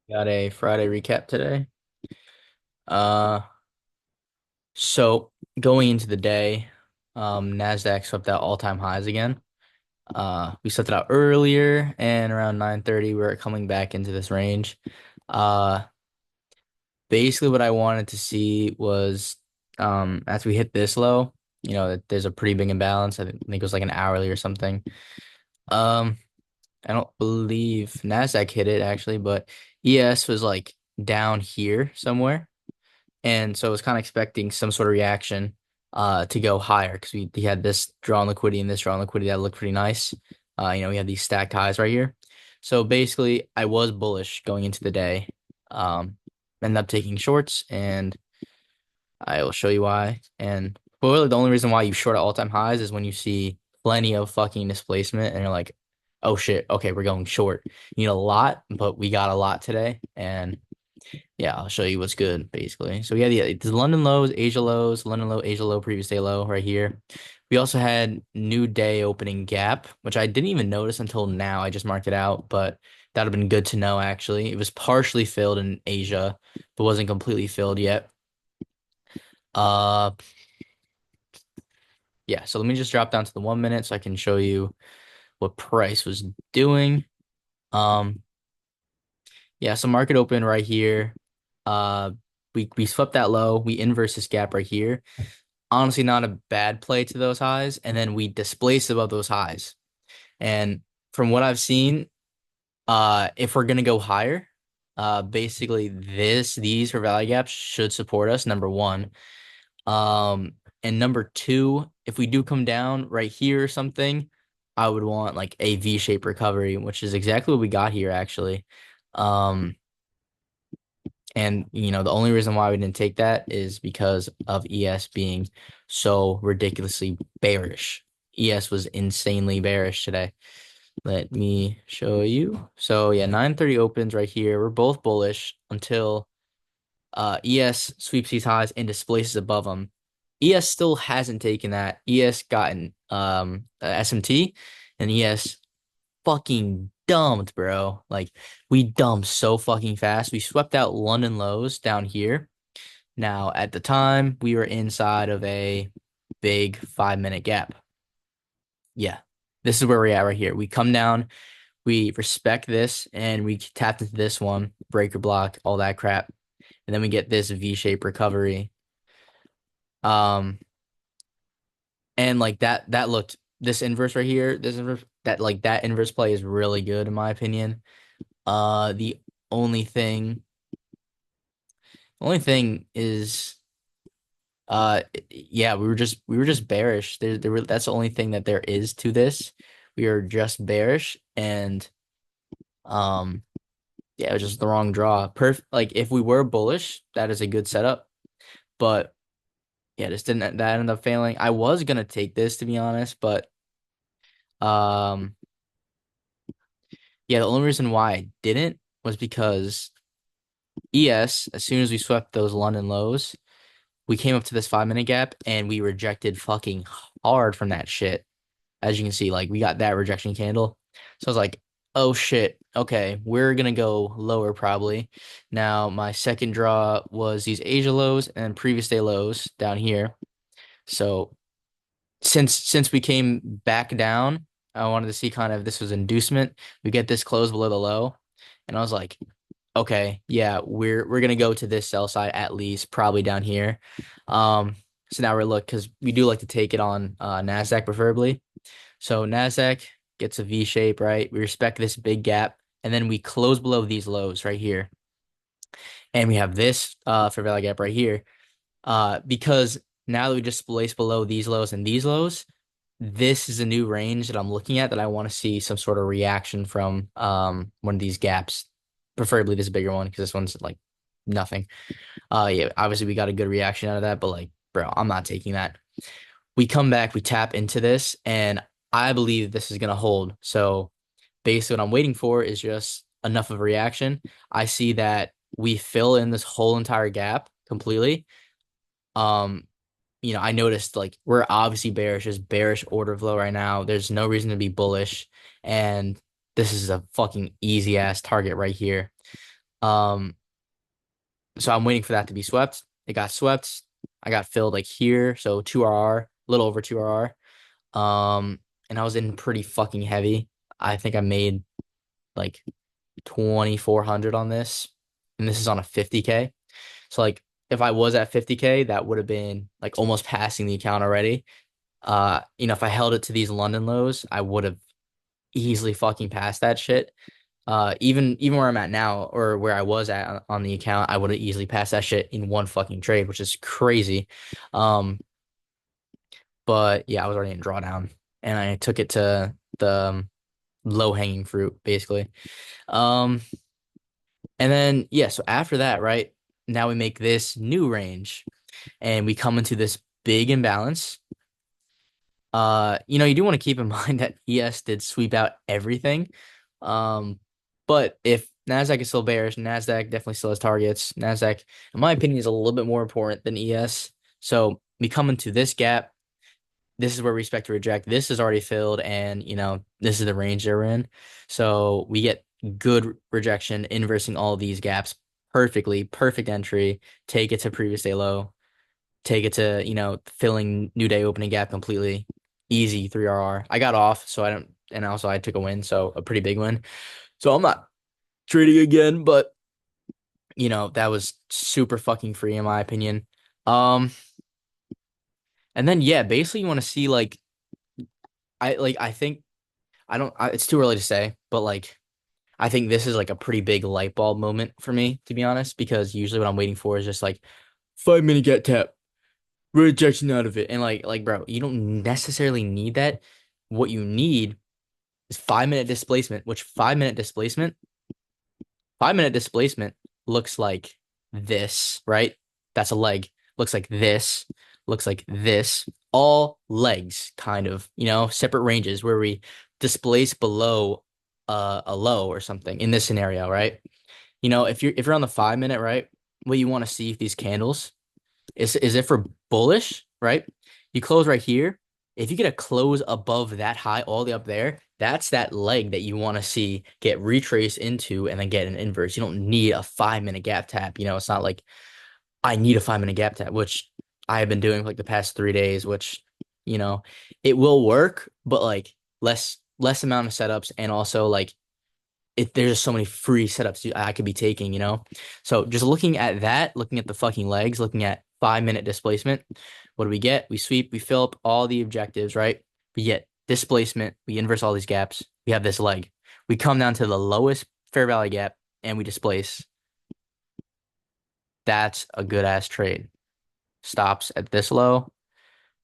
Got a Friday recap today. Uh, so going into the day, Nasdaq swept out all-time highs again. We swept it out earlier, and around 9:30, we were coming back into this range. Uh, Basically, what I wanted to see was, as we hit this low, that there's a pretty big imbalance. I think it was like an hourly or something. Um, I don't believe Nasdaq hit it actually, but ES was like down here somewhere. And so I was kind of expecting some sort of reaction to go higher because we had this draw on liquidity and this draw on liquidity that looked pretty nice. We had these stacked highs right here. So basically, I was bullish going into the day. Ended up taking shorts, and I will show you why. And but really, the only reason why you short at all-time highs is when you see plenty of fucking displacement, and you're like, "Oh shit, okay, we're going short." You need a lot, but we got a lot today, and yeah, I'll show you what's good, basically. So we had the London lows, Asia lows, London low, Asia low, previous day low right here. We also had new day opening gap, which I didn't even notice until now. I just marked it out, but that would have been good to know, actually. It was partially filled in Asia, but wasn't completely filled yet. Uh, yeah, so let me just drop down to the 1 minute so I can show you what price was doing. Um, yeah, so market open right here. Uh, we swept that low. We inverse this gap right here. Honestly, not a bad play to those highs, and then we displaced above those highs. And from what I've seen, if we're gonna go higher, basically these for value gaps should support us, number one. And number two, if we do come down right here or something, I would want like a V-shaped recovery, which is exactly what we got here actually. Um, and the only reason why we didn't take that is because of ES being so ridiculously bearish. ES was insanely bearish today. Let me show you. So yeah, 9:30 opens right here. We're both bullish until ES sweeps these highs and displaces above them. ES still hasn't taken that. ES gotten SMT, and ES fucking dumped, bro. Like we dumped so fucking fast. We swept out London lows down here. Now, at the time, we were inside of a big 5 minute gap. Yeah. This is where we're at right here. We come down, we respect this, and we tapped into this one, breaker block, all that crap. And then we get this V-shaped recovery. Um, and like that looked this inverse right here, this inverse that inverse play is really good in my opinion. The only thing, only thing is, yeah, we were just bearish. That's the only thing that there is to this. We are just bearish, and um, yeah, it was just the wrong draw. Like if we were bullish, that is a good setup, but yeah, just didn't that ended up failing. I was gonna take this to be honest, but um, yeah, the only reason why I didn't was because ES, as soon as we swept those London lows, we came up to this 5 minute gap and we rejected fucking hard from that shit. As you can see, like we got that rejection candle. So I was like, oh shit, okay, we're gonna go lower probably. Now my second draw was these Asia lows and previous day lows down here. So since we came back down, I wanted to see kind of this was inducement. We get this close below the low, and I was like, okay, yeah, we're gonna go to this sell side at least, probably down here. So now we're look because we do like to take it on Nasdaq preferably. So Nasdaq gets a V shape, right? We respect this big gap, and then we close below these lows right here, and we have this for value gap right here. Because now that we just place below these lows and these lows, this is a new range that I'm looking at that I want to see some sort of reaction from one of these gaps, preferably this bigger one because this one's like nothing. Yeah, obviously we got a good reaction out of that, but like, bro, I'm not taking that. We come back, we tap into this, and I believe this is gonna hold. So basically, what I'm waiting for is just enough of a reaction. I see that we fill in this whole entire gap completely. Um, I noticed like we're obviously bearish, just bearish order flow right now. There's no reason to be bullish, and this is a fucking easy ass target right here. Um, so I'm waiting for that to be swept. It got swept. I got filled like here, so 2RR, a little over 2RR. And I was in pretty fucking heavy. I think I made like 2,400 on this, and this is on a 50K. So like if I was at 50K, that would have been like almost passing the account already. If I held it to these London lows, I would have easily fucking passed that shit. Even where I'm at now or where I was at on the account, I would have easily passed that shit in one fucking trade, which is crazy. Um, but yeah, I was already in drawdown and I took it to the low hanging fruit basically. Um, and then yeah, so after that, right, now we make this new range and we come into this big imbalance. You do want to keep in mind that ES did sweep out everything. But if Nasdaq is still bearish, Nasdaq definitely still has targets. Nasdaq, in my opinion, is a little bit more important than ES. So we come into this gap. This is where we expect to reject. This is already filled, and this is the range they're in. So we get good rejection, inversing all these gaps perfectly. Perfect entry. Take it to previous day low. Take it to, filling new day opening gap completely. Easy 3RR. I got off, so I don't, and also I took a win, so a pretty big win. So I'm not trading again, but that was super fucking free in my opinion. Um, and then yeah, basically you want to see like I think it's too early to say, but like I think this is like a pretty big light bulb moment for me, to be honest, because usually what I'm waiting for is just like 5 minute get tap, rejection out of it. And like bro, you don't necessarily need that. What you need is 5 minute displacement, which 5 minute displacement looks like this, right? That's a leg. Looks like this, looks like this. All legs, kind of, separate ranges where we displace below a low or something in this scenario, right? If you're on the 5 minute, right? What you want to see if these candles is it for bullish, right? You close right here. If you get a close above that high all the way up there, that's that leg that you want to see get retraced into and then get an inverse. You don't need a 5 minute gap tap. It's not like I need a 5 minute gap tap, which I have been doing for like the past 3 days, which, you know, it will work, but like less amount of setups and also like there's just so many free setups I could be taking. So just looking at that, looking at the fucking legs, looking at 5 minute displacement, what do we get? We sweep, we fill up all the objectives, right? We get displacement, we inverse all these gaps, we have this leg. We come down to the lowest fair value gap and we displace. That's a good ass trade. Stops at this low,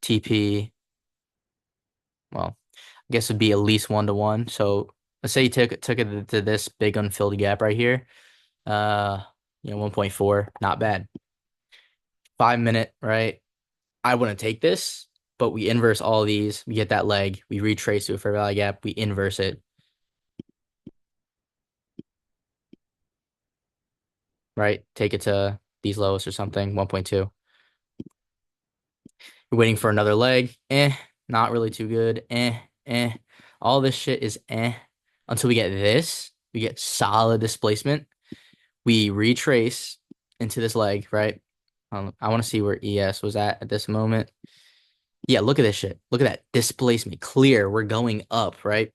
TP, well, I guess it'd be at least 1 to 1. So let's say you took it to this big unfilled gap right here. 1.4, not bad. 5 minute, right? I wouldn't take this, but we inverse all these. We get that leg. We retrace to a fair value gap. We inverse it, right? Take it to these lows or something, 1.2. We're waiting for another leg. Not really too good. Eh. All this shit is until we get this. We get solid displacement. We retrace into this leg, right? I want to see where ES was at this moment. Yeah, look at this shit. Look at that displacement. Clear. We're going up, right?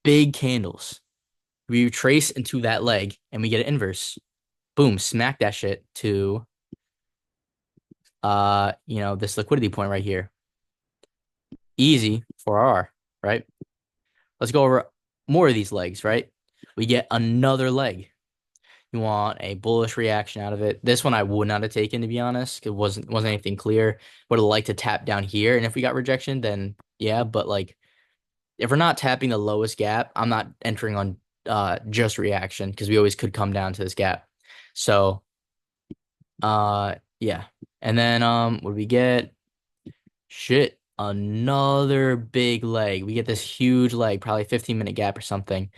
Big candles. We trace into that leg and we get an inverse. Boom, smack that shit to this liquidity point right here. Easy for R, right? Let's go over more of these legs, right? We get another leg. You want a bullish reaction out of it. This one I would not have taken, to be honest. It wasn't anything clear. Would have liked to tap down here, and if we got rejection, then yeah. But like, if we're not tapping the lowest gap, I'm not entering on just reaction because we always could come down to this gap. So yeah. And then what do we get? Shit, another big leg. We get this huge leg, probably 15-minute gap or something.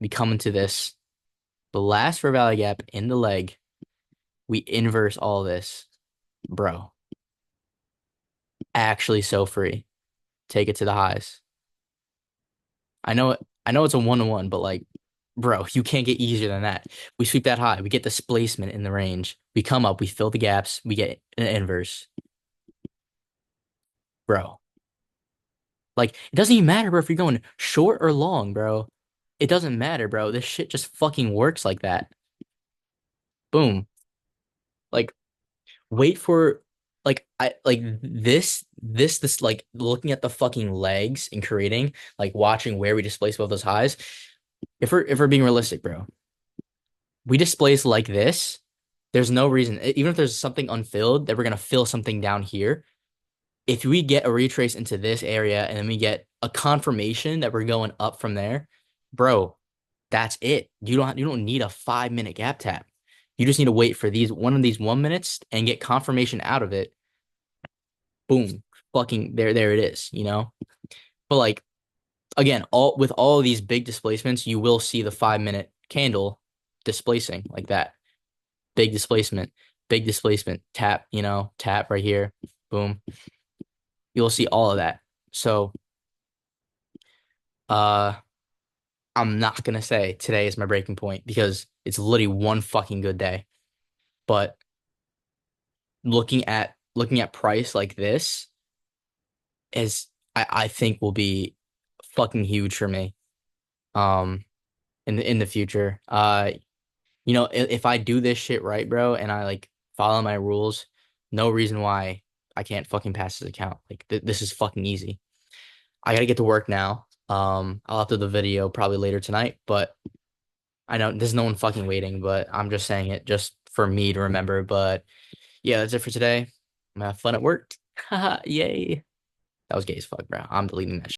We come into this. The last fair value gap in the leg, we inverse all this. Bro, actually so free. Take it to the highs. I know it's a 1 to 1, but like Bro, you can't get easier than that. We sweep that high. We get displacement in the range. We come up. We fill the gaps. We get an inverse. Bro, like, it doesn't even matter, bro, if you're going short or long, bro. It doesn't matter, bro. This shit just fucking works like that. Boom. Like, wait for like this like looking at the fucking legs and creating like watching where we displace both those highs. If we're being realistic, bro, we displace like this. There's no reason, even if there's something unfilled, that we're gonna fill something down here. If we get a retrace into this area and then we get a confirmation that we're going up from there, bro, that's it. You don't need a 5 minute gap tap. You just need to wait for these one of these 1 minutes and get confirmation out of it. Boom, fucking there it is, you know? But like again, all of these big displacements, you will see the 5 minute candle displacing like that. Big displacement, tap, tap right here, boom. You'll see all of that. So uh I'm not gonna say today is my breaking point because it's literally one fucking good day. But looking at price like this is I think will be fucking huge for me. Um in the future. If I do this shit right, bro, and I like follow my rules, no reason why I can't fucking pass this account. Like this is fucking easy. I gotta get to work now. I'll upload the video probably later tonight, but I know there's no one fucking waiting, but I'm just saying it just for me to remember. But yeah, that's it for today. I'm gonna have fun at work. Haha, yay. That was gay as fuck, bro. I'm deleting that shit.